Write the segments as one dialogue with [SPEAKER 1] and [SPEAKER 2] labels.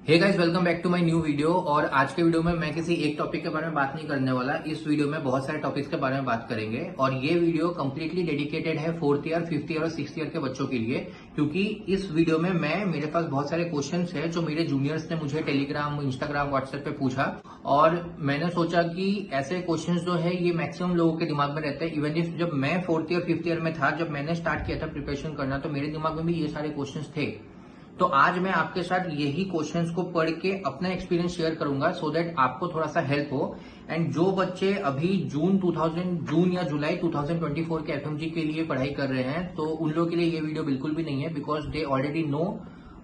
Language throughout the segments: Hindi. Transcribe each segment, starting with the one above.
[SPEAKER 1] Hey guys, welcome back to my new video. और आज के वीडियो में मैं किसी एक टॉपिक के बारे में बात नहीं करने वाला। इस वीडियो में बहुत सारे टॉपिक्स के बारे में बात करेंगे और ये वीडियो कंप्लीटली डेडिकेटेड है 4th ईयर, 5th ईयर और 6th ईयर के बच्चों के लिए। क्योंकि इस वीडियो में मेरे पास बहुत सारे क्वेश्चंस हैं जो मेरे जूनियर्स ने मुझे टेलीग्राम, इंस्टाग्राम, व्हाट्सएप पे पूछा। और मैंने सोचा कि ऐसे क्वेश्चंस जो है ये मैक्सिमम लोगों के दिमाग में रहते हैं। इवन इफ जब मैं 4th ईयर, 5th ईयर में था, जब मैंने स्टार्ट किया था प्रिपरेशन करना, तो मेरे दिमाग में भी ये सारे क्वेश्चंस थे। तो आज मैं आपके साथ यही क्वेश्चंस को पढ़ के अपना एक्सपीरियंस शेयर करूंगा, सो दैट आपको थोड़ा सा हेल्प हो। एंड जो बच्चे अभी जून या जुलाई 2024 के एफएमजी के लिए पढ़ाई कर रहे हैं, तो उन लोगों के लिए ये वीडियो बिल्कुल भी नहीं है, because they already know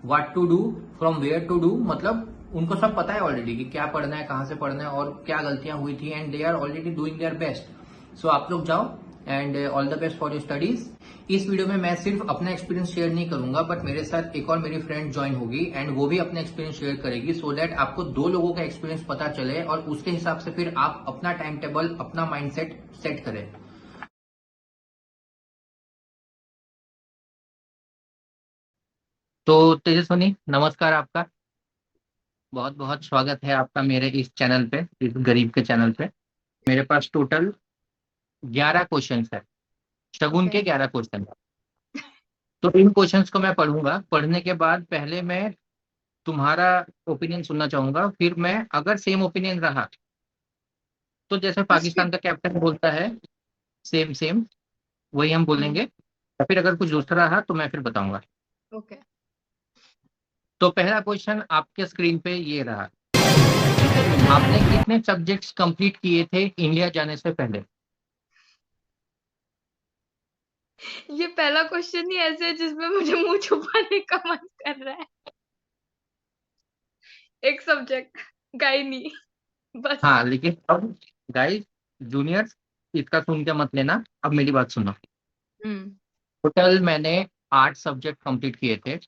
[SPEAKER 1] what to do, from where to do. मतलब उनको सब पता है ऑलरेडी कि क्या पढ़ना है, कहां से पढ़ना है और क्या गलतियां हुई थी, and they are already doing their best. So आप लोग जाओ and all the best for your studies. इस वीडियो में मैं सिर्फ अपना एक्सपीरियंस शेयर नहीं करूंगा, बट मेरे साथ एक और मेरी फ्रेंड ज्वाइन होगी एंड वो भी अपना एक्सपीरियंस शेयर करेगी, सो दैट आपको दो लोगों का एक्सपीरियंस पता चले और उसके हिसाब से फिर आप अपना टाइम टेबल, अपना माइंडसेट सेट करें। तो तेजस्वनी, नमस्कार आपका। बहुत बहुत स्वागत है आपका मेरे इस चैनल पे, इस गरीब के चैनल पे। मेरे पास टोटल 11 क्वेश्चन है, शगुन
[SPEAKER 2] ओके।
[SPEAKER 1] के 11 क्वेश्चन। तो इन क्वेश्चंस को मैं पढ़ूंगा। पढ़ने के बाद पहले मैं तुम्हारा ओपिनियन सुनना चाहूंगा, फिर मैं अगर सेम ओपिनियन रहा तो जैसे
[SPEAKER 2] उसके
[SPEAKER 1] पाकिस्तान का कैप्टन बोलता है, सेम सेम वही हम बोलेंगे। या फिर अगर कुछ दूसरा रहा तो मैं फिर बताऊंगा।
[SPEAKER 2] ओके।
[SPEAKER 1] तो पहला क्वेश्चन आपके स्क्रीन पे ये रहा। आपने कितने सब्जेक्ट्स कंप्लीट किए थे इंडिया जाने से पहले?
[SPEAKER 2] ये पहला क्वेश्चन ही ऐसे है जिसमें मुझे मुंह छुपाने का मन कर रहा है। एक सब्जेक्ट, गायनी, बस।
[SPEAKER 1] हाँ, लेकिन अब गाइस, जूनियर्स, इसका सुन के मत लेना। अब मेरी बात सुनो।
[SPEAKER 2] हम्म।
[SPEAKER 1] टोटल मैंने 8 सब्जेक्ट कंप्लीट किए थे।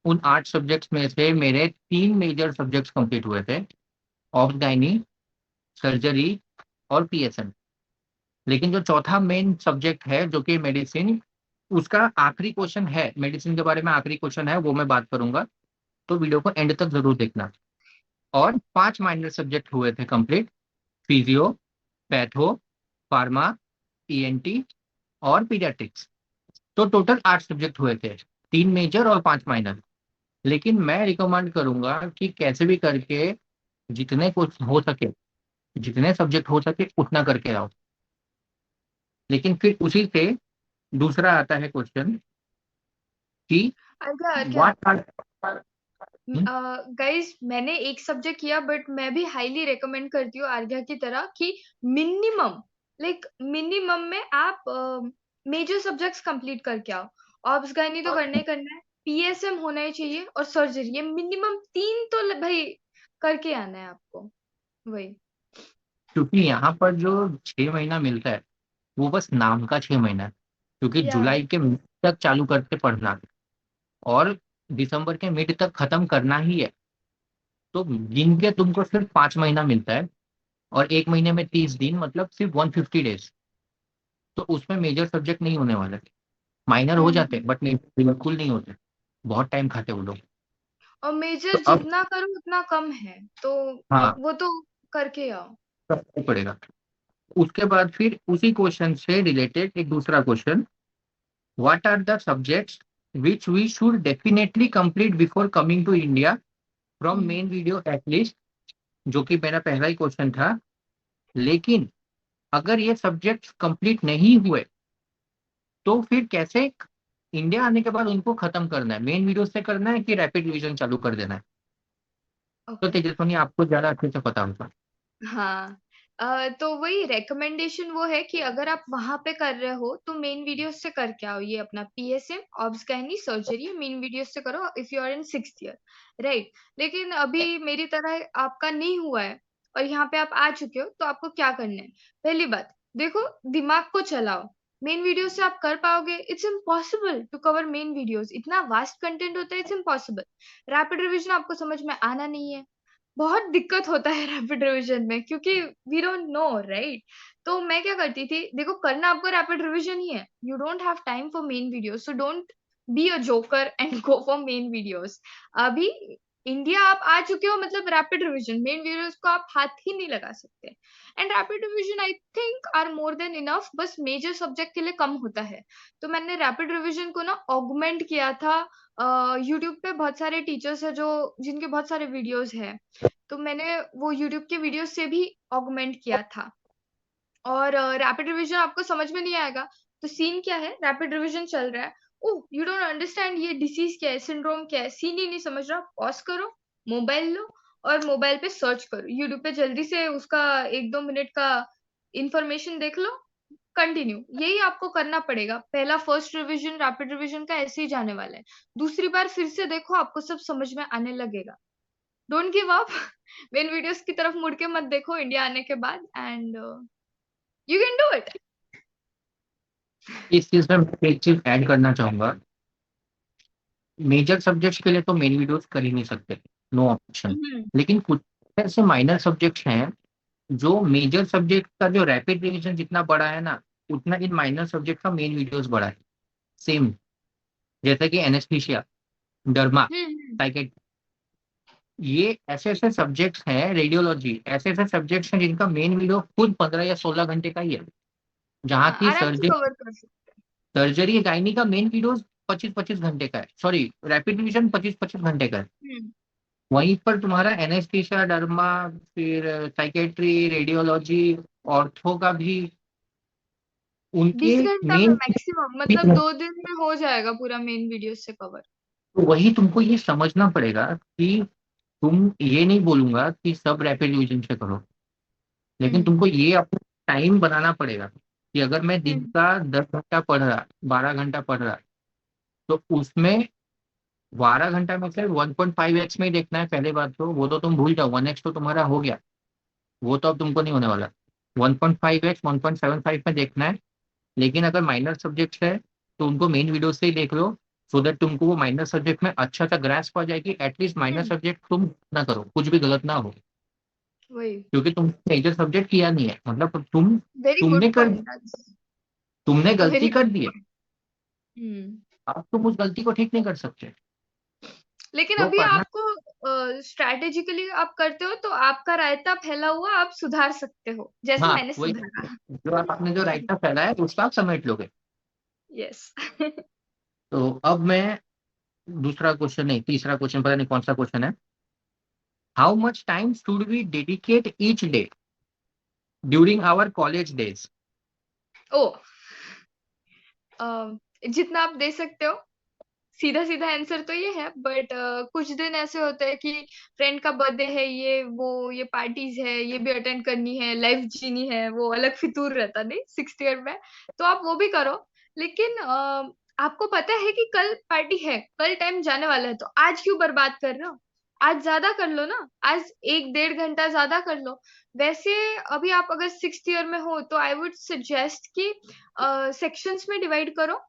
[SPEAKER 1] उन 8 सब्जेक्ट्स में से मेरे 3 मेजर सब्जेक्ट्स कंप्लीट हुए थे, ऑब्स गायनी, सर्जरी और पीएसएम। लेकिन जो चौथा मेन सब्जेक्ट है जो कि मेडिसिन, उसका आखिरी क्वेश्चन है, मेडिसिन के बारे में आखिरी क्वेश्चन है, वो मैं बात करूंगा। तो वीडियो को एंड तक जरूर देखना। और 5 माइनर सब्जेक्ट हुए थे complete, physio, patho, pharma, ENT और पीडियाट्रिक्स। तो टोटल 8 सब्जेक्ट हुए थे, 3 मेजर और 5 माइनर। लेकिन मैं रिकमेंड करूंगा कि कैसे भी करके जितने कुछ हो सके, जितने सब्जेक्ट हो सके उतना करके आओ। लेकिन फिर उसी से दूसरा आता है क्वेश्चन कि
[SPEAKER 2] अर्घ्या, अर्घ्या,
[SPEAKER 1] व्हाट आर।
[SPEAKER 2] गाइस, मैंने एक सब्जेक्ट किया बट मैं भी हाईली रेकमेंड करती हूँ अर्घ्या की तरह कि मिनिमम, मिनिमम में आप मेजर सब्जेक्ट्स कंप्लीट करके आओ। ऑब्स गायनी तो करना ही करना है, पीएसएम होना ही चाहिए और सर्जरी, ये मिनिमम 3 तो भाई करके आना है आपको। वही।
[SPEAKER 1] क्योंकि यहाँ पर जो 6 महीना मिलता है वो बस नाम का 6 महीना है। क्योंकि
[SPEAKER 2] या
[SPEAKER 1] जुलाई के मिड तक चालू करके पढ़ना और दिसंबर के मिड तक खत्म करना ही है। तो गिन के तुमको सिर्फ 5 महीना मिलता है, और एक महीने में 30 दिन, मतलब सिर्फ 150 डेज। तो उसमें मेजर सब्जेक्ट नहीं होने वाले। माइनर हो जाते
[SPEAKER 2] हम्म।
[SPEAKER 1] बट बिल्कुल नहीं होते। बहुत टाइम खाते वो लोग।
[SPEAKER 2] और
[SPEAKER 1] तो
[SPEAKER 2] मेजर
[SPEAKER 1] अब
[SPEAKER 2] जितना करो उतना कम है, तो
[SPEAKER 1] हाँ,
[SPEAKER 2] वो तो करके आओ।
[SPEAKER 1] करना पड़ेगा। उसके बाद फिर उसी क्वेश्चन से रिलेटेड एक दूसरा question, what are the subjects which we should definitely complete before coming to India from
[SPEAKER 2] hmm.
[SPEAKER 1] Main videos at least, जो कि मेरा पहला ही क्वेश्चन था। लेकिन अगर ये सब्जेक्ट्स कंप्लीट नहीं हुए तो फिर कैसे इंडिया आने के बाद उनको खत्म करना है? मेन वीडियो से करना है कि रैपिड रिवीजन चालू कर देना है? तो
[SPEAKER 2] ओके।
[SPEAKER 1] तेजस्वनी, आपको ज्यादा अच्छे से पता होगा।
[SPEAKER 2] हाँ। तो वही रेकमेंडेशन वो है कि अगर आप वहां पे कर रहे हो तो मेन वीडियोस से करके आओ। ये अपना PSM, obs gynae, surgery main videos से करो if you are in 6th year, right. लेकिन अभी मेरी तरह आपका नहीं हुआ है और यहाँ पे आप आ चुके हो, तो आपको क्या करना है? पहली बात, देखो, दिमाग को चलाओ। मेन वीडियो से आप कर पाओगे? It's impossible to cover main videos, इतना वास्ट कंटेंट होता है, इट्स इम्पॉसिबल। रैपिड रिविजन आपको समझ में आना नहीं है, बहुत दिक्कत होता है रैपिड रिवीजन में, क्योंकि वी डोंट नो, राइट। तो मैं क्या करती थी, देखो, करना आपको रैपिड रिवीजन ही है, you don't have time for main videos, so don't be a joker and go for main videos. अभी इंडिया आप आ चुके हो मतलब रैपिड रिवीजन मेन वीडियोस को आप हाथ ही नहीं लगा सकते। And rapid revision I think are more than enough, बस मेजर सब्जेक्ट के लिए कम होता है। तो मैंने रैपिड रिवीजन को ना ऑगमेंट किया था। यूट्यूब पे बहुत सारे टीचर्स है जो जिनके बहुत सारे वीडियोस है, तो मैंने वो यूट्यूब के वीडियो से भी ऑगमेंट किया था। और रैपिड रिवीजन आपको समझ में नहीं आएगा तो सीन क्या है, रैपिड रिवीजन चल रहा है, ओह यू डोंट अंडरस्टैंड ये डिसीज क्या है, सिंड्रोम क्या है, सीन ही नहीं समझ रहा, पॉज करो, मोबाइल लो और मोबाइल पे सर्च करो, यूट्यूब पे जल्दी से उसका 1-2 मिनट का इंफॉर्मेशन देख लो, कंटिन्यू, यही आपको करना पड़ेगा। पहला फर्स्ट रिवीजन रैपिड रिवीजन का ऐसे ही जाने वाला है, दूसरी बार फिर से देखो आपको सब समझ में आने लगेगा। Don't give up. Main videos की तरफ मुड़ के मत देखो इंडिया आने के बाद, and you can do it.
[SPEAKER 1] इस चीज में मैं एक चीज ऐड करना चाहूंगा। मेजर सब्जेक्ट्स के लिए तो मेन वीडियोस कर ही नहीं सकते, नो ऑप्शन।
[SPEAKER 2] हम्म
[SPEAKER 1] लेकिन कुछ ऐसे माइनर सब्जेक्ट्स हैं जो मेजर सब्जेक्ट का जो रैपिड रिवीजन जितना बड़ा है ना, उतना इन माइनर सब्जेक्ट का मेन वीडियोस बड़ा है। सेम, जैसे कि एनेस्थीसिया, डर्मा,
[SPEAKER 2] हम्म।
[SPEAKER 1] साइकेट्री, ये ऐसे ऐसे सब्जेक्ट्स हैं, रेडियोलॉजी, ऐसे ऐसे सब्जेक्ट्स हैं जिनका मेन वीडियो खुद 15 या 16 घंटे का ही है। जहाँ
[SPEAKER 2] हाँ
[SPEAKER 1] की
[SPEAKER 2] आराम से
[SPEAKER 1] सर्जरी,
[SPEAKER 2] कवर कर सकते
[SPEAKER 1] सर्जरी गायनी का मेन वीडियो 25-25 घंटे का है, सॉरी रैपिड रिवीजन 25-25 घंटे का है।
[SPEAKER 2] हैं।
[SPEAKER 1] वहीं पर तुम्हारा एनेस्थीसिया, डर्मा, फिर साइकेट्री, रेडियोलॉजी, ऑर्थो का भी, उनके
[SPEAKER 2] 20 घंटा में
[SPEAKER 1] मेन,
[SPEAKER 2] मैक्सिमम, मतलब 2 दिन में हो जाएगा पूरा मेन वीडियो से कवर।
[SPEAKER 1] तो वही तुमको ये समझना पड़ेगा कि तुम, ये नहीं बोलूंगा कि सब रैपिड रिवीजन से करो, लेकिन
[SPEAKER 2] हम्म
[SPEAKER 1] तुमको ये अपना टाइम बनाना पड़ेगा कि अगर मैं दिन
[SPEAKER 2] हम्म
[SPEAKER 1] का 10 घंटा पढ़ रहा, 12 घंटा पढ़ रहा, तो उसमें 12 घंटा में से 1.5x में ही देखना है। पहले बात तो वो तो तुम भूल जाओ, 1x तो तुम्हारा हो गया, वो तो अब तुमको नहीं होने वाला। 1.5x, 1.75 में देखना है। लेकिन अगर माइनर सब्जेक्ट्स है तो उनको मेन वीडियो से ही देख लो, सो दैट तुमको वो माइनर सब्जेक्ट में अच्छा सा ग्रास्प आ जाएगी। एटलीस्ट माइनर
[SPEAKER 2] हम्म।
[SPEAKER 1] सब्जेक्ट तुम ना करो, कुछ भी गलत ना हो,
[SPEAKER 2] वही।
[SPEAKER 1] क्योंकि तुम मेजर सब्जेक्ट किया नहीं है, मतलब
[SPEAKER 2] वेरी गुड
[SPEAKER 1] तुमने कर
[SPEAKER 2] पॉइंट, दैट्स
[SPEAKER 1] तुमने
[SPEAKER 2] वेरी
[SPEAKER 1] गलती कर
[SPEAKER 2] गुड
[SPEAKER 1] दी है,
[SPEAKER 2] पॉइंट। हम्म।
[SPEAKER 1] अब तुम उस गलती को ठीक नहीं कर सकते।
[SPEAKER 2] लेकिन
[SPEAKER 1] जो
[SPEAKER 2] अभी
[SPEAKER 1] पढ़ना,
[SPEAKER 2] आपको स्ट्रैटेजिकली आप करते हो तो आपका रायता फैला हुआ आप सुधार सकते हो, जैसे
[SPEAKER 1] हाँ
[SPEAKER 2] मैंने
[SPEAKER 1] वही,
[SPEAKER 2] सुधारा।
[SPEAKER 1] जो आपने जो राइट का फैला है उसका आप समेट लोगे।
[SPEAKER 2] यस।
[SPEAKER 1] तो अब मैं दूसरा क्वेश्चन, नहीं तीसरा क्वेश्चन, पता नहीं कौन सा क्वेश्चन है। How much time should we dedicate each day during our college days?
[SPEAKER 2] Oh, जितना आप दे सकते हो, सीधा सीधा आंसर तो ये है, बट कुछ दिन ऐसे होते हैं कि फ्रेंड का बर्थडे है, ये वो ये पार्टीज है, ये भी अटेंड करनी है, लाइफ जीनी है, वो अलग फितूर रहता नहीं 6th ईयर में, तो आप वो भी करो। लेकिन आपको पता है कि कल पार्टी है, कल टाइम जाने वाला है, तो आज क्यों बर्बाद कर रहे हो, आज ज्यादा कर लो ना, आज 1-1.5 घंटा ज्यादा कर लो। वैसे अभी आप अगर 6th ईयर में हो तो आई वुड सजेस्ट कि सेक्शंस में डिवाइड करो,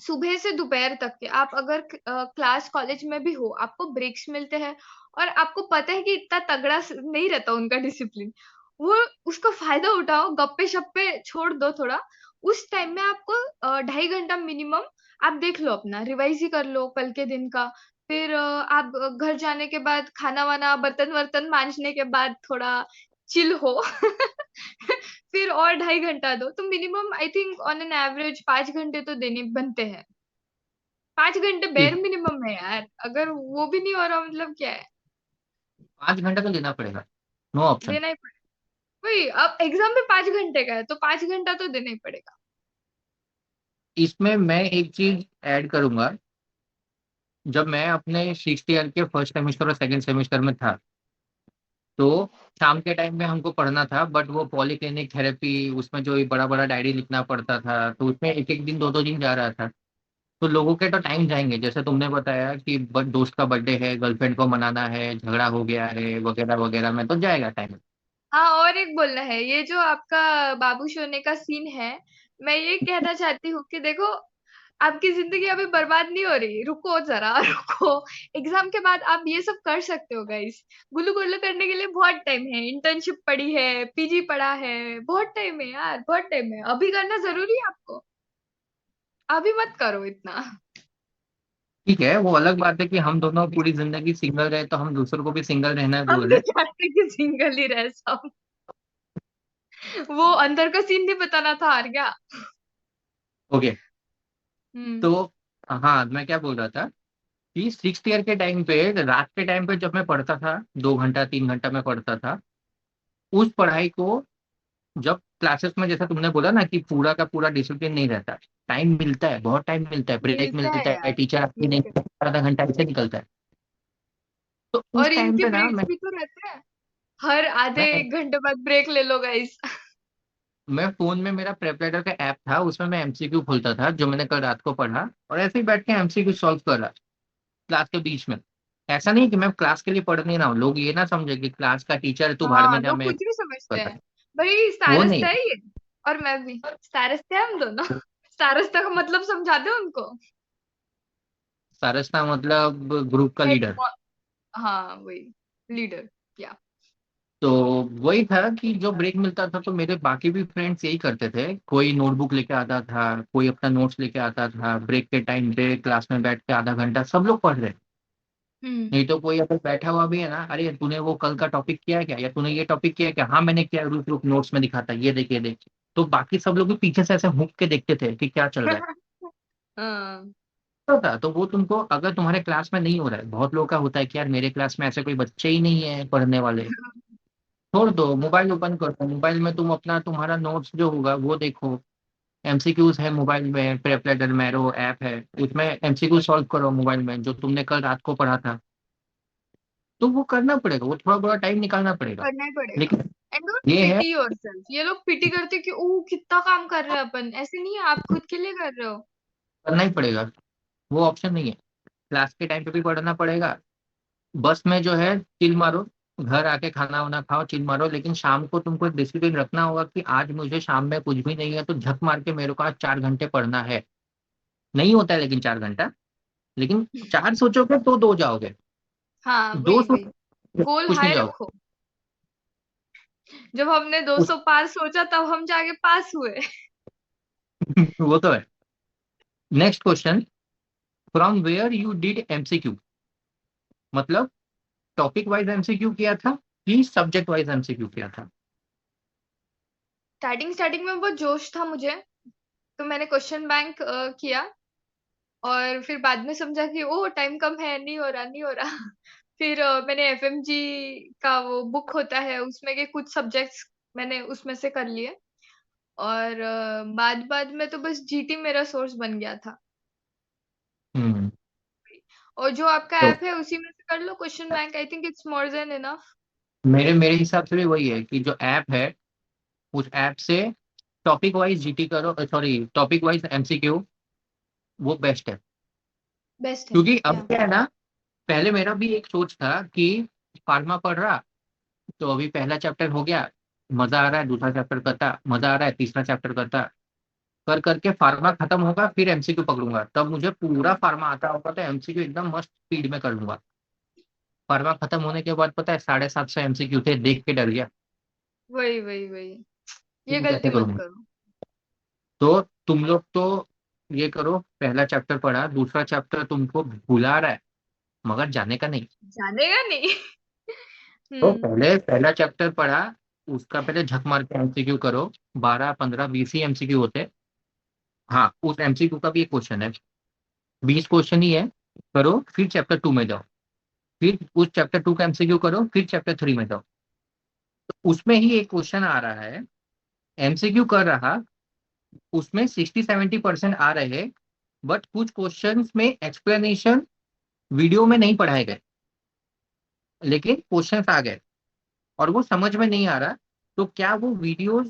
[SPEAKER 2] सुबह से दोपहर तक के। आप अगर क्लास कॉलेज में भी हो, आपको ब्रेक्स मिलते हैं और आपको पता है कि इतना तगड़ा नहीं रहता उनका डिसिप्लिन, वो उसका फायदा उठाओ, गप्पे शप्पे छोड़ दो थोड़ा। उस टाइम में आपको 2.5 घंटा मिनिमम आप देख लो, अपना रिवाइज ही कर लो कल के दिन का। फिर आप घर जाने के बाद खाना वाना बर्तन वर्तन मांजने के बाद थोड़ा चिल हो। फिर और 2.5 घंटा दो, तो minimum I think on an average 5 घंटे तो देने बनते हैं। 5 घंटे बेर मिनिमम है यार, अगर वो भी नहीं हो रहा मतलब क्या है।
[SPEAKER 1] 5 घंटा तो लेना पड़ेगा, नो ऑप्शन।
[SPEAKER 2] देना ही पड़ेगा। वही, अब एग्जाम में 5 घंटे का है तो 5 घंटा तो देना ही पड़ेगा।
[SPEAKER 1] इसमें मैं एक चीज ऐड करूंगा। जब मैं अपने 6th ईयर के फर्स्ट सेमेस्टर और सेकंड सेमेस्टर में था, तो शाम के टाइम में हमको पढ़ना था, बट वो पॉलीक्लिनिक थेरेपी, उसमें जो बड़ा बड़ा डायरी लिखना पड़ता था, तो उसमें एक एक दिन 2-2 दिन जा रहा था। तो लोगों के तो टाइम जाएंगे, जैसे तुमने बताया कि दोस्त का बर्थडे है, गर्लफ्रेंड को मनाना है, झगड़ा हो गया है, वगैरह वगैरह में तो जाएगा टाइम।
[SPEAKER 2] हाँ, और एक बोलना है, ये जो आपका बाबू सोने का सीन है, मैं ये कहना चाहती हूँ कि देखो, आपकी जिंदगी अभी बर्बाद नहीं हो रही, रुको जरा। रुको, एग्जाम के बाद आप ये सब कर सकते हो गाइस। गुल्लू गुल्लू करने के लिए बहुत टाइम है, इंटर्नशिप पड़ी है, पीजी पड़ा है, बहुत टाइम है यार, बहुत टाइम है, अभी करना जरूरी है आपको, अभी मत करो इतना।
[SPEAKER 1] ठीक है, वो अलग बात है कि हम दोनों पूरी जिंदगी सिंगल रहे तो हम दूसरों को भी सिंगल रहना
[SPEAKER 2] हम
[SPEAKER 1] बोल
[SPEAKER 2] भी
[SPEAKER 1] रहे।
[SPEAKER 2] चाहते कि सिंगल ही रहे सब। वो अंदर का सीन नहीं बताना था हार गया।
[SPEAKER 1] ओके।
[SPEAKER 2] हम्म।
[SPEAKER 1] तो हाँ, मैं क्या बोल रहा था कि 6th ईयर के टाइम पे, रात के टाइम पे जब मैं पढ़ता था, 2 घंटा 3 घंटा मैं पढ़ता था, उस पढ़ाई को जब क्लासेस में, जैसा तुमने बोला ना कि पूरा का पूरा डिसिप्लिन नहीं रहता, टाइम मिलता है, बहुत टाइम मिलता है, ब्रेक
[SPEAKER 2] मिलता है
[SPEAKER 1] मिलता है,
[SPEAKER 2] यार।
[SPEAKER 1] टीचर आपकी नहीं,
[SPEAKER 2] मिलते हैं।
[SPEAKER 1] आधा घंटा ऐसे निकलता है। तो उस
[SPEAKER 2] और
[SPEAKER 1] टाइम
[SPEAKER 2] इनके
[SPEAKER 1] पे ना
[SPEAKER 2] ब्रेक्स भी तो रहते हैं, हर आधे
[SPEAKER 1] मैं
[SPEAKER 2] एक घंटे बाद ब्रेक ले लो गाइस।
[SPEAKER 1] मैं फोन में, मेरा प्रेपरेटर का ऐप था, उसमें मैं एमसीक्यू खोलता था जो मैंने कल रात को पढ़ा, और ऐसे ही बैठ के एमसीक्यू सॉल्व कर रहा क्लास के बीच में। ऐसा नहीं कि मैं क्लास के लिए पढ़ नहीं रहा हूँ, लोग ये ना समझे कि क्लास का टीचर है, तू भाड़
[SPEAKER 2] हाँ,
[SPEAKER 1] में जा,
[SPEAKER 2] लोग
[SPEAKER 1] मैं
[SPEAKER 2] कुछ भी समझते
[SPEAKER 1] पता।
[SPEAKER 2] हैं। भाई
[SPEAKER 1] वो
[SPEAKER 2] सारस
[SPEAKER 1] नहीं,
[SPEAKER 2] है ये, और मैं भी सारस थे हम दोनों। सारस का मतलब समझा दो उनको।
[SPEAKER 1] सरसता मतलब ग्रुप का
[SPEAKER 2] हेड।
[SPEAKER 1] लीडर।
[SPEAKER 2] हाँ वही, लीडर। या।
[SPEAKER 1] तो वही था कि जो ब्रेक मिलता था तो मेरे बाकी भी फ्रेंड्स यही करते थे, कोई नोटबुक लेके आता था, कोई अपना नोट्स लेके आता था, ब्रेक के टाइम पे क्लास में बैठ के आधा घंटा सब लोग पढ़ रहे।
[SPEAKER 2] हम्म।
[SPEAKER 1] नहीं तो कोई अगर बैठा हुआ भी है ना, अरे तूने वो कल का टॉपिक किया है क्या, या तूने ये टॉपिक किया है क्या, हाँ मैंने किया, रुक रुक नोट्स में दिखाता, ये देख ये देख। तो बाकी सब लोग भी पीछे से ऐसे हुक के देखते थे कि क्या चल रहा है।
[SPEAKER 2] हाँ।
[SPEAKER 1] होता तो वो तुमको, अगर तुम्हारे क्लास में नहीं हो रहा है, बहुत लोग का होता है कि यार मेरे क्लास में ऐसे कोई बच्चे ही नहीं है पढ़ने वाले, छोड़ दो, मोबाइल ओपन करो, मोबाइल में तुम अपना तुम्हारा नोट्स जो होगा वो देखो, एमसीक्यूज है मोबाइल में, प्रेपलेटर मैरो ऐप है, उसमें एमसीक्यू सॉल्व करो मोबाइल में जो तुमने कल रात को पढ़ा था। तो वो करना पड़ेगा, वो थोड़ा बड़ा टाइम निकालना पड़ेगा।
[SPEAKER 2] करना ही पड़ेगा।
[SPEAKER 1] लेकिन
[SPEAKER 2] एंड डोंट
[SPEAKER 1] ये है,
[SPEAKER 2] पिटी योरसेल्फ। ये लोग पिटी करते कि ओ कितना काम कर रहे हैं अपन, ऐसे नहीं है, आप खुद के लिए कर रहे हो।
[SPEAKER 1] करना ही पड़ेगा, वो ऑप्शन नहीं है। क्लास के टाइम पे भी पढ़ना पड़ेगा, बस में जो है चिल मारो, घर आके खाना वाना खाओ, चिल मारो, लेकिन शाम को तुमको एक डिसिप्लिन रखना होगा कि आज मुझे शाम में कुछ भी नहीं है तो झक मार के मेरे को आज 4 घंटे पढ़ना है। नहीं होता है लेकिन 4 घंटा, लेकिन चार सोचोगे तो दो जाओगे,
[SPEAKER 2] हाँ
[SPEAKER 1] दो
[SPEAKER 2] वही वही,
[SPEAKER 1] सोचोगे
[SPEAKER 2] गोल
[SPEAKER 1] कुछ नहीं
[SPEAKER 2] हाई
[SPEAKER 1] जाओगे।
[SPEAKER 2] रखो। जब हमने
[SPEAKER 1] उस
[SPEAKER 2] 200 पार सोचा तब हम जाके पास हुए।
[SPEAKER 1] वो तो है। Next question, from where you did MCQ, मतलब टॉपिक वाइज एमसीक्यू किया था कि सब्जेक्ट वाइज एमसीक्यू किया था।
[SPEAKER 2] स्टार्टिंग स्टार्टिंग में बहुत जोश था मुझे, तो मैंने क्वेश्चन बैंक किया। और फिर बाद में समझा कि ओ टाइम कम है, नहीं हो रहा नहीं हो रहा। फिर मैंने एफएमजी का वो बुक होता है, उसमें के कुछ सब्जेक्ट्स मैंने उसमें से कर लिए। और बाद बाद में तो बस जीटी मेरा सोर्स बन गया था।
[SPEAKER 1] हम्म।
[SPEAKER 2] और जो आपका
[SPEAKER 1] तो
[SPEAKER 2] ऐप है उसी में से कर लो question bank, I think it's more than enough.
[SPEAKER 1] मेरे मेरे हिसाब से भी वही है कि जो ऐप है, उस ऐप से टॉपिक वाइज जीटी करो, सॉरी टॉपिक वाइज एमसीक्यू, वो बेस्ट है।
[SPEAKER 2] बेस्ट है।
[SPEAKER 1] क्योंकि अब
[SPEAKER 2] या।
[SPEAKER 1] क्या है ना, पहले मेरा भी एक सोच था कि फार्मा पढ़ रहा, तो अभी पहला चैप्टर हो गया, मजा आ रहा है, दूसरा चैप्टर करता, मजा आ रहा है, तीसरा चैप्टर करता, कर करके फार्मा खत्म होगा, फिर एमसीक्यू पकड़ूंगा, तब मुझे पूरा फार्मा आता होगा तो एमसीक्यू एकदम मस्त स्पीड में कर लूंगा। फार्मा खत्म होने के बाद पता है 750 एमसीक्यू थे, देख के डर गया
[SPEAKER 2] वही वही वही,
[SPEAKER 1] कि
[SPEAKER 2] ये
[SPEAKER 1] मैं कैसे
[SPEAKER 2] गलती मत
[SPEAKER 1] करूंगा।
[SPEAKER 2] करो।
[SPEAKER 1] तो तुम लोग तो ये करो, पहला चैप्टर पढ़ा, दूसरा चैप्टर तुमको भुला रहा है मगर जाने का नहीं।
[SPEAKER 2] जानेगा नहीं।
[SPEAKER 1] तो
[SPEAKER 2] हम्म।
[SPEAKER 1] पहले पहला चैप्टर पढ़ा, उसका पहले झक मार के एमसीक्यू करो, 12 15 20 ही एमसीक्यू होते। हाँ, उस एमसीक्यू का भी एक क्वेश्चन है, 20 क्वेश्चन ही है, करो, फिर चैप्टर 2 में जाओ, फिर उस चैप्टर 2 का एमसीक्यू करो, फिर चैप्टर 3 में जाओ। तो उसमें ही एक क्वेश्चन आ रहा है, एमसीक्यू कर रहा, उसमें 60 70% आ रहे, बट कुछ क्वेश्चंस में एक्सप्लेनेशन वीडियो में नहीं पढ़ाए गए, लेकिन क्वेश्चंस आ गए और वो समझ में नहीं आ रहा। तो क्या वो वीडियोस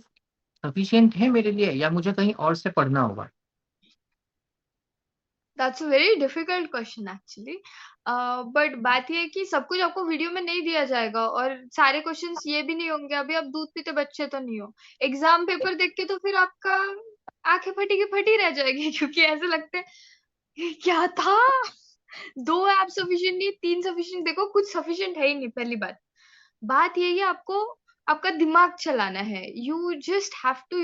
[SPEAKER 1] सफिशिएंट है मेरे लिए, या मुझे कहीं और से पढ़ना होगा।
[SPEAKER 2] That's a very difficult question actually. But बात ये है कि सब कुछ आपको वीडियो में नहीं दिया जाएगा, और सारे क्वेश्चंस ये भी नहीं होंगे, अभी आप दूध पीते बच्चे तो नहीं हो। एग्जाम पेपर देख के तो फिर आपका आंखें फटी की फटी रह जाएगी। क्योंकि ऐसे लगते हैं "ये क्या था, दो ऐप सफिशिएंट नहीं, तीन सफिशिएंट, देखो कुछ सफिशिएंट है ही नहीं। पहली बात यही है, आपको आपका दिमाग चलाना है। You just have to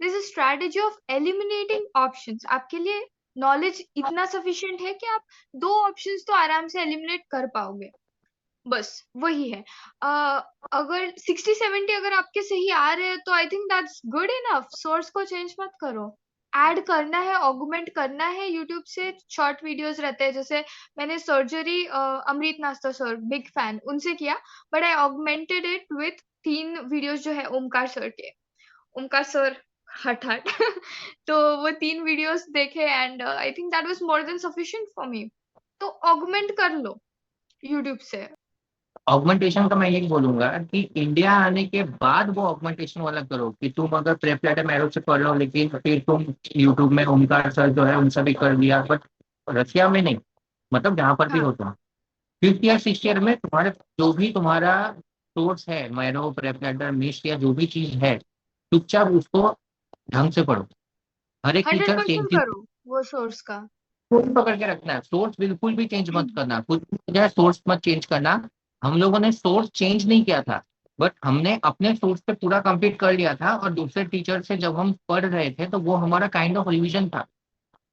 [SPEAKER 2] this strategy of eliminating options आपके लिए। नॉलेज इतना सफिशिएंट है कि आप 2 ऑप्शंस तो आराम से एलिमिनेट कर पाओगे। बस वही है। अगर 60-70 अगर आपके सही आ रहे हैं तो I think that's good enough. Source को चेंज मत करो। ऐड करना है, ऑगमेंट करना है। यूट्यूब से शॉर्ट वीडियोस रहते हैं, जैसे मैंने सर्जरी अमृत नास्ता सर, बिग फैन, उनसे किया, but I augmented it with 3 videos जो है ओमकार सर के। ओमकार सर हट हट तो वो 3 वीडियोस देखे and I think that was more than sufficient for me. तो ऑगमेंट कर लो यूट्यूब से।
[SPEAKER 1] ऑगमेंटेशन का मैं यही बोलूंगा कि इंडिया आने के बाद वो ऑगमेंटेशन वाला करो, कि तुम अगर प्रेप लेटर मैरो से कर लो लेकिन फिर तुम यूट्यूब में ओमकार सर जो है उनसे भी कर लिया, बट रशिया में नहीं। मतलब जहां पर भी
[SPEAKER 2] हाँ,
[SPEAKER 1] होता, फिफ्थ ईयर सिक्स ईयर में तुम्हारे जो भी तुम्हारा सोर्स है, मैरो प्रेप लेटर मिस्ट या जो भी चीज है, चुपचाप उसको ढंग से पढ़ो। हर एक टीचर सेम
[SPEAKER 2] 100%
[SPEAKER 1] चीज
[SPEAKER 2] करो वो सोर्स का।
[SPEAKER 1] पकड़ के रखना है, सोर्स बिल्कुल भी चेंज मत करना, कुछ भी हो जाए सोर्स मत चेंज करना। हम लोगों ने सोर्स चेंज नहीं किया था, बट हमने अपने सोर्स पे पूरा कंप्लीट कर लिया था, और दूसरे टीचर से जब हम पढ़ रहे थे तो वो हमारा काइंड ऑफ रिवीजन था,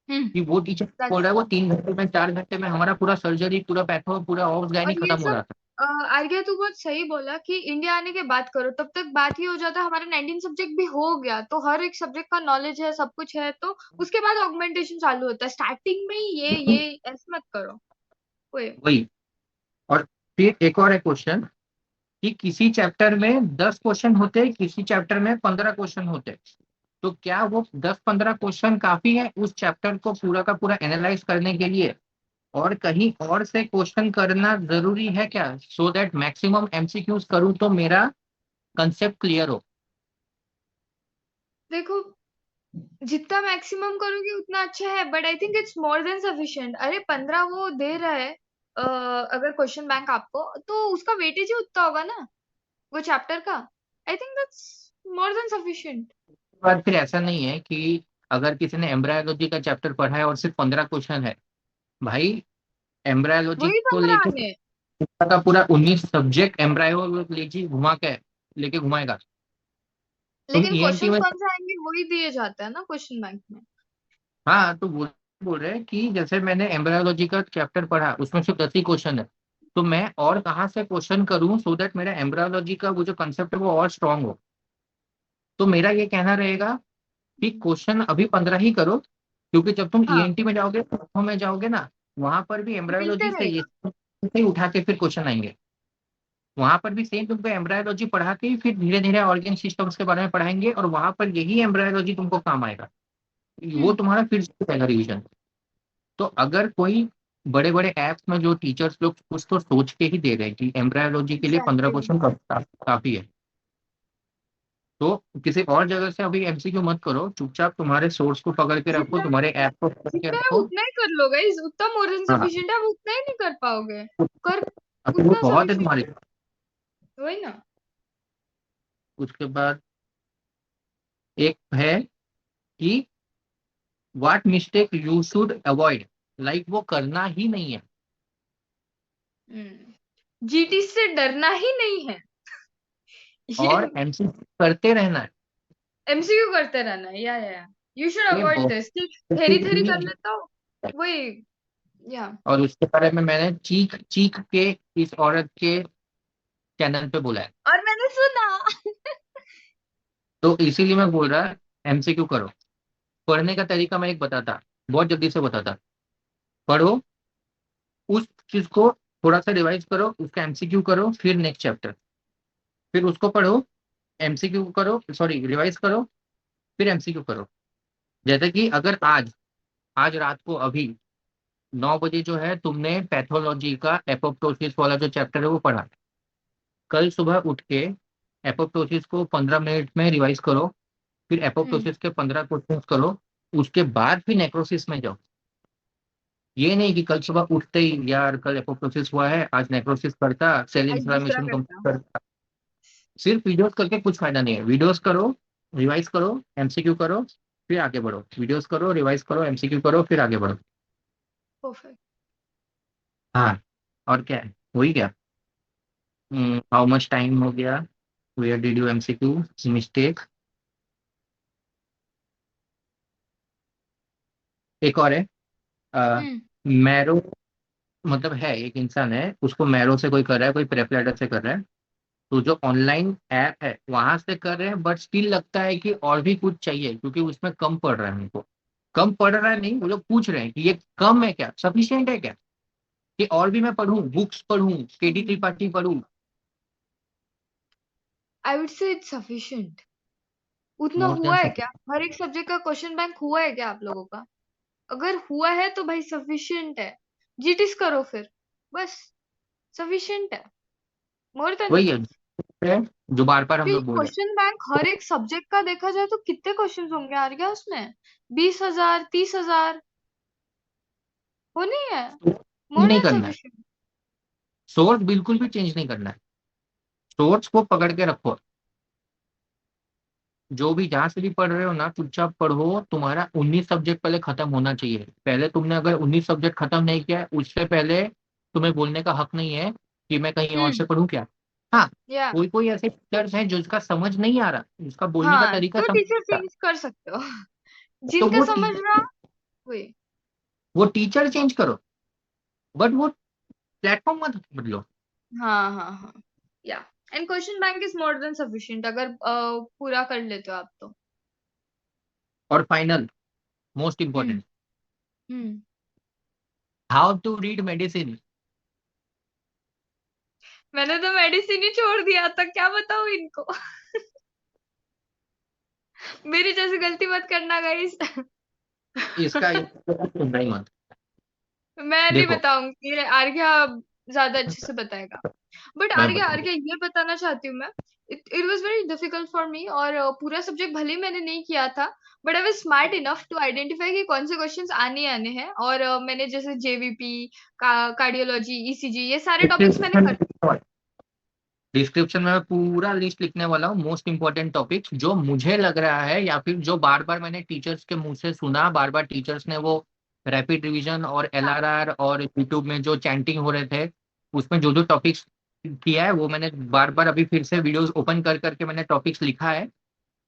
[SPEAKER 2] हम्म,
[SPEAKER 1] कि वो टीचर बोल रहा
[SPEAKER 2] दैट्स
[SPEAKER 1] है वो 3 घंटे में 4 घंटे में हमारा पूरा सर्जरी पूरा पैथो पूरा ऑब्स
[SPEAKER 2] और
[SPEAKER 1] गायनी
[SPEAKER 2] ये
[SPEAKER 1] खत्म हो
[SPEAKER 2] सब
[SPEAKER 1] रहा था।
[SPEAKER 2] आर्या तू बहुत सही बोला कि इंडिया आने के बाद करो। तब तक बात ये हो जाता हमारा 19 सब्जेक्ट भी हो गया, तो हर एक सब्जेक्ट का नॉलेज है, सब कुछ है, तो उसके बाद ऑगमेंटेशन चालू होता है। स्टार्टिंग में ही ये ऐसे मत करो। ओए,
[SPEAKER 1] वही। और फिर एक और है क्वेश्चन, कि किसी चैप्टर में 10 क्वेश्चन होते, किसी चैप्टर में 15 क्वेश्चन होते, तो क्या वो 10-15 क्वेश्चन काफी है उस चैप्टर को पूरा का पूरा एनालाइज करने के लिए, और कहीं और से क्वेश्चन करना जरूरी है क्या, सो दैट मैक्सिमम एमसीक्यूज करूं तो मेरा कंसेप्ट क्लियर हो।
[SPEAKER 2] देखो, जितना मैक्सिमम करोगे उतना अच्छा है, but I think it's more than sufficient. अरे 15 वो दे रहा है, अगर क्वेश्चन बैंक आपको, तो उसका वेटेज ही उतना होगा ना वो चैप्टर का। I think that's more than sufficient.
[SPEAKER 1] बात फिर ऐसा नहीं है कि अगर किसी ने एम्ब्रायोलॉजी का चैप्टर पढ़ा है और सिर्फ 15 क्वेश्चन है, भाई एम्ब्रायोलॉजी
[SPEAKER 2] वही
[SPEAKER 1] को
[SPEAKER 2] 15
[SPEAKER 1] लेके
[SPEAKER 2] आने।
[SPEAKER 1] पूरा का पूरा 19 सब्जेक्ट एम्ब्रायोलॉजी घुमा के लेके घुमाएगा। तुम
[SPEAKER 2] लेकिन
[SPEAKER 1] ईएनटी
[SPEAKER 2] क्वेश्चंस
[SPEAKER 1] में,
[SPEAKER 2] कौन से आएंगे वही दिए जाता है ना क्वेश्चन बैंक में।
[SPEAKER 1] हाँ तो बोल रहे हैं कि जैसे मैंने एम्ब्रायोलॉजी का चैप्टर पढ़ा उसमें सिर्फ 10 ही क्वेश्चन है, तो मैं और कहाँ से क्वेश्चन करूं सो दैट मेरा एम्ब्रायोलॉजी का वो जो कंसेप्ट है वो और स्ट्रांग हो। तो मेरा ये कहना रहेगा कि क्वेश्चन अभी 15 ही करो, क्योंकि जब तुम
[SPEAKER 2] हाँ,
[SPEAKER 1] ईएनटी में जाओगे तो में जाओगे ना, वहां पर भी
[SPEAKER 2] मिलते
[SPEAKER 1] एम्ब्रायोलॉजी से ये
[SPEAKER 2] रहेगा।
[SPEAKER 1] से ही उठा के फिर क्वेश्चन आएंगे। वहां पर भी सेम तुमको एम्ब्रायोलॉजी पढ़ा के फिर धीरे धीरे ऑर्गन सिस्टम्स के बारे में पढ़ाएंगे, और वहां पर यही एम्ब्रायोलॉजी तुमको काम आएगा, वो
[SPEAKER 2] हम्म,
[SPEAKER 1] तुम्हारा फिर से पहला रिविजन। तो अगर कोई बड़े बड़े ऐप्स में जो टीचर्स लोग कुछ तो सोच के ही दे रहे हैं कि एम्ब्रायोलॉजी के लिए 15
[SPEAKER 2] एग्जैक्टली।
[SPEAKER 1] क्वेश्चन काफी है, तो किसी और जगह से अभी एमसीक्यू मत करो, चुपचाप तुम्हारे सोर्स को पकड़ के रखो,
[SPEAKER 2] जितना
[SPEAKER 1] तुम्हारे ऐप को पकड़ के
[SPEAKER 2] जितना है
[SPEAKER 1] रखो।
[SPEAKER 2] उतना ही कर लो गाइस। उतना मोर देन
[SPEAKER 1] हाँ,
[SPEAKER 2] सफिशिएंट है, आप उतना ही नहीं कर पाओगे। कर,
[SPEAKER 1] अभी वो
[SPEAKER 2] उतना
[SPEAKER 1] बहुत है
[SPEAKER 2] सफिशिएंट
[SPEAKER 1] तुम्हारे।
[SPEAKER 2] है, वही ना।
[SPEAKER 1] उसके बाद एक है कि what mistake you should avoid, like वो करना ही नहीं है,
[SPEAKER 2] जीटी से डरना ही नहीं है। ये
[SPEAKER 1] और एमसीक्यू करते रहना है।
[SPEAKER 2] एमसीक्यू करते रहना है, या यू शुड
[SPEAKER 1] ये
[SPEAKER 2] अवॉइड
[SPEAKER 1] बहुत
[SPEAKER 2] दिस कि थेरी थेरी कर लेता हो। वही, या।
[SPEAKER 1] और उसके बारे में मैंने चीख चीख के इस औरत के चैनल पे बोला है।
[SPEAKER 2] और मैंने सुना।
[SPEAKER 1] तो इसीलिए मैं बोल रहा एमसीक्यू करो। पढ़ने का तरीका मैं एक बताता, बहुत जल्दी से बताता। पढ़ो, उस चीज को थोड़ा सा रिवाइज करो, उसका एमसीक्यू करो, फिर नेक्स्ट चैप्टर, फिर उसको पढ़ो, एमसीक्यू करो, सॉरी रिवाइज करो, फिर एमसीक्यू करो। जैसे कि अगर आज आज रात को अभी 9 बजे जो है तुमने पैथोलॉजी का एपोप्टोसिस वाला जो चैप्टर है वो पढ़ा, कल सुबह उठ के एपोप्टोसिस को 15 मिनट में रिवाइज करो, फिर
[SPEAKER 2] हम्म,
[SPEAKER 1] एपोप्टोसिस के 15 क्वेश्चन करो, उसके बाद फिर नेक्रोसिस में जाओ। ये नहीं कि कल सुबह उठते ही यार कल एपोप्टोसिस हुआ है आज नेक्रोसिस करता, सेल
[SPEAKER 2] आज दूसरा
[SPEAKER 1] इन्फ्लामेशन
[SPEAKER 2] करता।
[SPEAKER 1] कंप्लीट करता। सिर्फ वीडियोस करके कुछ फायदा नहीं है, वीडियोस करो, रिवाइज करो, एमसीक्यू करो, फिर आगे बढ़ो, वीडियोस करो, रिवाइज करो, एमसीक्यू करो, फिर आगे बढ़ो।
[SPEAKER 2] परफेक्ट।
[SPEAKER 1] हाँ, और क्या है, वही क्या। हाउ मच टाइम हो गया, where did you MCQ mistake. एक और है,
[SPEAKER 2] हम्म।
[SPEAKER 1] मैरो, मतलब है एक इंसान है, उसको मैरो से कोई कर रहा है, कोई प्रेप से कर रहा है। तो जो ऑनलाइन ऐप है वहां से कर रहे हैं, बट स्टिल लगता है कि और भी कुछ चाहिए, क्योंकि उसमें कम पड़ रहा है हमको। कम पड़ रहा है नहीं, वो लोग पूछ रहे हैं कि ये कम है क्या, सफिशिएंट है क्या, कि और भी मैं पढूं, बुक्स पढूं, केडी त्रिपाठी पढूं।
[SPEAKER 2] I would say it's sufficient. उतना
[SPEAKER 1] मोर देन
[SPEAKER 2] हुआ है क्या?
[SPEAKER 1] सफिशिएंट।
[SPEAKER 2] हर एक सब्जेक्ट का क्वेश्चन बैंक हुआ है क्या आप लोगों का? अगर हुआ है तो भाई सफिशिएंट है। जीटीस करो फिर। बस। सफिशिएंट है। मोर देन
[SPEAKER 1] वही
[SPEAKER 2] इनफ।
[SPEAKER 1] है जो बार बार हम
[SPEAKER 2] कि
[SPEAKER 1] लोग बोल रहे
[SPEAKER 2] क्वेश्चन बैंक हर एक सब्जेक्ट का देखा जाए तो कितने क्वेश्चन होंगे यार क्या उसमें? 20,000, 30,000 हो नहीं है?
[SPEAKER 1] हैं।
[SPEAKER 2] मोर
[SPEAKER 1] नहीं
[SPEAKER 2] देन
[SPEAKER 1] करना है,
[SPEAKER 2] सफिशिएंट।
[SPEAKER 1] सोर्स बिल्कुल भी चेंज नहीं करना है। सोर्स को पकड़ के रखो। जो भी जहां से भी पढ़ रहे हो ना, चुपचाप पढ़ो। तुम्हारा 19 सब्जेक्ट पहले खत्म होना चाहिए। पहले तुमने अगर 19 सब्जेक्ट खत्म नहीं किया है, उससे पहले तुम्हें बोलने का हक नहीं है कि मैं कहीं और
[SPEAKER 2] हम्म।
[SPEAKER 1] से पढ़ूं क्या। हाँ,
[SPEAKER 2] या।
[SPEAKER 1] कोई कोई ऐसे टीचर्स हैं जो इसका समझ नहीं आ रहा, उसका बोलने का
[SPEAKER 2] हाँ,
[SPEAKER 1] तरीका
[SPEAKER 2] तो
[SPEAKER 1] समझ
[SPEAKER 2] टीचर
[SPEAKER 1] नहीं आ
[SPEAKER 2] चेंज कर सकते हो।
[SPEAKER 1] रहा, तो
[SPEAKER 2] जिनका समझ रहा वही।
[SPEAKER 1] वो टीचर चेंज करो, बट वो प्लेटफॉर्म मत बदलो।
[SPEAKER 2] हाँ, हाँ, हाँ। Yeah. And question bank is more than sufficient अगर पूरा कर लेते हो आप तो।
[SPEAKER 1] और final, most
[SPEAKER 2] hmm.
[SPEAKER 1] Important,
[SPEAKER 2] hmm.
[SPEAKER 1] How to read medicine.
[SPEAKER 2] मैंने तो मेडिसिन ही छोड़ दिया था, क्या बताऊं इनको? मेरी जैसी गलती मत करना गाइस।
[SPEAKER 1] इसका सुन रही मत।
[SPEAKER 2] मैं नहीं
[SPEAKER 1] देखो,
[SPEAKER 2] बताऊंगी, ये आर्या ज्यादा अच्छे से बताएगा। बट
[SPEAKER 1] मैं
[SPEAKER 2] आर्या
[SPEAKER 1] बताऊँ,
[SPEAKER 2] आर्या ये बताना चाहती हूँ मैं। It was very difficult for me, और पूरा सब्जेक्ट भले ही मैंने नहीं किया था। But I was smart enough to identify कि कौन से क्वेश्चंस आने आने हैं, और मैंने जैसे जेवीपी, कार्डियोलॉजी, ईसीजी, ये सारे टॉपिक्स मैंने कर।
[SPEAKER 1] डिस्क्रिप्शन में मैं पूरा लिस्ट लिखने वाला हूँ, मोस्ट इंपॉर्टेंट टॉपिक्स जो मुझे लग रहा है, या फिर जो बार बार मैंने टीचर्स के मुंह से सुना, बार बार टीचर्स ने वो रैपिड रिवीजन और
[SPEAKER 2] हाँ।
[SPEAKER 1] एलआरआर और यूट्यूब में जो चैंटिंग हो रहे थे, उसमें जो जो टॉपिक्स किया है, वो मैंने बार बार अभी फिर से वीडियोस ओपन कर करके मैंने टॉपिक्स लिखा है।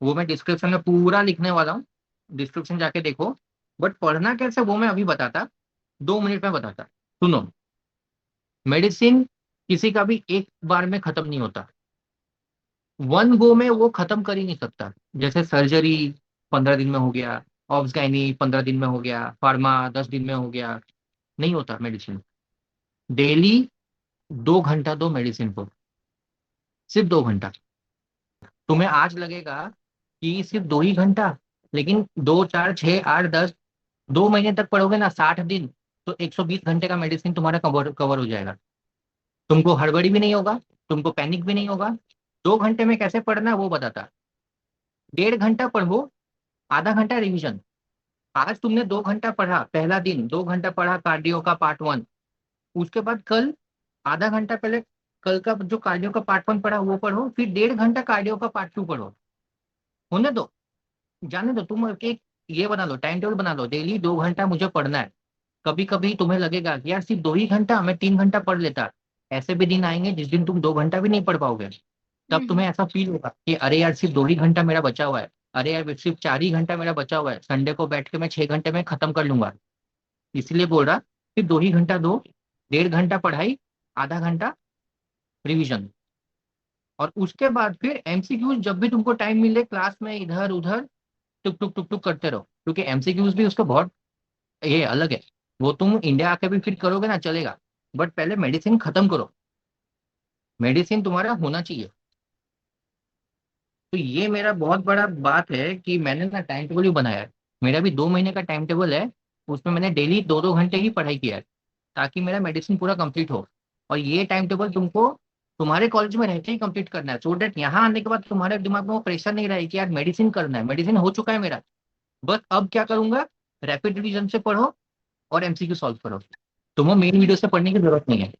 [SPEAKER 1] वो मैं डिस्क्रिप्शन में पूरा लिखने वाला हूँ, डिस्क्रिप्शन जाके देखो। बट पढ़ना कैसे वो मैं अभी बताता, 2 मिनट में बताता। सुनो, मेडिसिन किसी का भी एक बार में खत्म नहीं होता, वन गो में वो खत्म कर ही नहीं सकता। जैसे सर्जरी 15 दिन में हो गया, ऑब्स गायनी 15 दिन में हो गया, फार्मा 10 दिन में हो गया, नहीं होता मेडिसिन। डेली 2 घंटा दो मेडिसिन को, सिर्फ 2 घंटा। तुम्हें आज लगेगा कि सिर्फ 2 ही घंटा, लेकिन 2 4 6 8 10, 2 महीने तक पढ़ोगे ना, 60 दिन, तो 120 घंटे का मेडिसिन तुम्हारा कवर कवर हो जाएगा। तुमको हड़बड़ी भी नहीं होगा, तुमको पैनिक भी नहीं होगा। 2 घंटे में कैसे पढ़ना है वो बताता। 1.5 घंटा पढ़ो, आधा घंटा रिवीजन। आज तुमने 2 घंटा पढ़ा, पहला दिन 2 घंटा पढ़ा कार्डियो का पार्ट 1। उसके बाद कल आधा घंटा पहले, कल का जो कार्डियो का पार्ट 1 पढ़ा वो पढ़ो, फिर 1.5 घंटा कार्डियो का पार्ट 2 पढ़ो। होने दो, जाने दो। तुम एक ये बना लो, टाइम टेबल बना लो, डेली 2 घंटा मुझे पढ़ना है। कभी कभी तुम्हें लगेगा कि यार सिर्फ 2 ही घंटा, मैं 3 घंटा पढ़ लेता। ऐसे भी दिन आएंगे जिस दिन तुम 2 घंटा भी नहीं पढ़ पाओगे। तब
[SPEAKER 2] हम्म।
[SPEAKER 1] तुम्हें ऐसा फील होगा कि अरे यार सिर्फ 2 ही घंटा मेरा बचा हुआ है, अरे यार सिर्फ 4 ही घंटा मेरा बचा हुआ है, संडे को बैठ के मैं 6 घंटे में खत्म कर लूंगा। इसलिए बोल रहा, सिर्फ 2 ही घंटा दो, 1.5 घंटा पढ़ाई, आधा घंटा रिवीजन। और उसके बाद फिर एमसीक्यूज जब भी तुमको टाइम मिले क्लास में इधर उधर टुक टुक टुक टुक करते रहो, क्योंकि एमसीक्यूज भी उसका बहुत ये अलग है। वो तुम इंडिया आके भी फिर करोगे ना, चलेगा। बट पहले मेडिसिन खत्म करो, मेडिसिन तुम्हारा होना चाहिए। तो ये मेरा बहुत बड़ा बात है कि मैंने ना टाइम टेबल भी बनाया है। मेरा भी 2 महीने का टाइम टेबल है, उसमें मैंने डेली 2 2 घंटे ही पढ़ाई किया है, ताकि मेरा मेडिसिन पूरा कंप्लीट हो। और ये टाइम टेबल तुमको तुम्हारे कॉलेज में रहते ही कंप्लीट करना है, सो दैट यहाँ आने के बाद तुम्हारे दिमाग में वो प्रेशर नहीं रहे कि यार मेडिसिन करना है, मेडिसिन हो चुका है मेरा, बस अब क्या करूंगा, रैपिड रिवीजन से पढ़ो और एमसीक्यू सॉल्व करो। तुम्हें मेन वीडियो से पढ़ने की जरूरत नहीं है।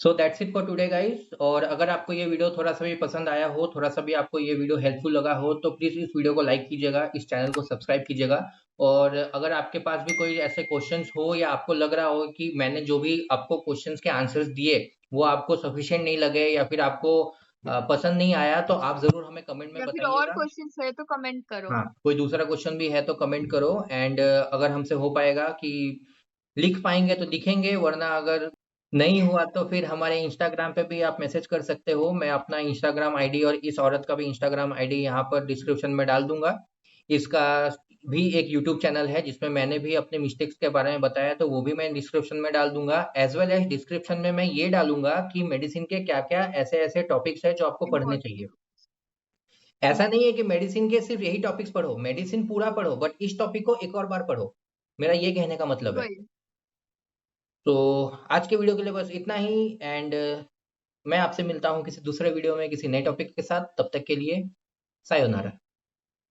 [SPEAKER 1] So that's it for today guys. और अगर आपको ये वीडियो थोड़ा सा भी पसंद आया हो, थोड़ा सा भी आपको ये वीडियो हेल्पफुल लगा हो, तो प्लीज़ इस वीडियो को लाइक कीजिएगा, इस चैनल को सब्सक्राइब कीजिएगा। और अगर आपके पास भी कोई ऐसे क्वेश्चंस हो, या आपको लग रहा हो कि मैंने जो भी आपको क्वेश्चंस के आंसर्स दिए वो आपको सफिशिएंट नहीं लगे, या फिर आपको पसंद नहीं आया तो आप जरूर हमें कमेंट में
[SPEAKER 2] या फिर और
[SPEAKER 1] बताइएगा।
[SPEAKER 2] क्वेश्चंस है तो कमेंट करो।
[SPEAKER 1] हाँ, कोई दूसरा क्वेश्चन भी है तो कमेंट करो। एंड अगर हमसे हो पाएगा कि लिख पाएंगे तो दिखेंगे, वरना अगर नहीं हुआ तो फिर हमारे इंस्टाग्राम पे भी आप मैसेज कर सकते हो। मैं अपना इंस्टाग्राम आईडी और इस औरत का भी इंस्टाग्राम आईडी यहाँ पर डिस्क्रिप्शन में डाल दूंगा। इसका भी एक यूट्यूब चैनल है जिसमें मैंने भी अपने मिस्टेक्स के बारे में बताया, तो वो भी मैं डिस्क्रिप्शन में डाल दूंगा। एज वेल एज डिस्क्रिप्शन में मैं ये डालूंगा कि मेडिसिन के क्या क्या ऐसे ऐसे टॉपिक्स है जो आपको पढ़ने
[SPEAKER 2] इम्पोर्टेंट।
[SPEAKER 1] चाहिए। ऐसा नहीं है कि मेडिसिन के सिर्फ यही टॉपिक्स पढ़ो, मेडिसिन पूरा पढ़ो, बट इस टॉपिक को एक और बार पढ़ो। मेरा ये कहने का मतलब है।
[SPEAKER 2] वही।
[SPEAKER 1] तो आज के वीडियो के लिए बस इतना ही। एंड मैं आपसे मिलता हूँ किसी दूसरे वीडियो में किसी नए टॉपिक के साथ। तब तक के लिए सायोनारा।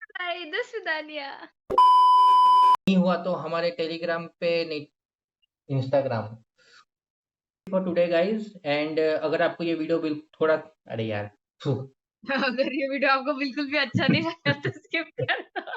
[SPEAKER 2] बाय, दसविदानिया।
[SPEAKER 1] नहीं हुआ तो हमारे टेलीग्राम पे, नहीं, Instagram for today guys. And अगर आपको ये वीडियो थोड़ा, अरे यार, थू।
[SPEAKER 2] अगर ये वीडियो आपको बिल्कुल भी अच्छा नहीं लगा तो स्किप कर दो।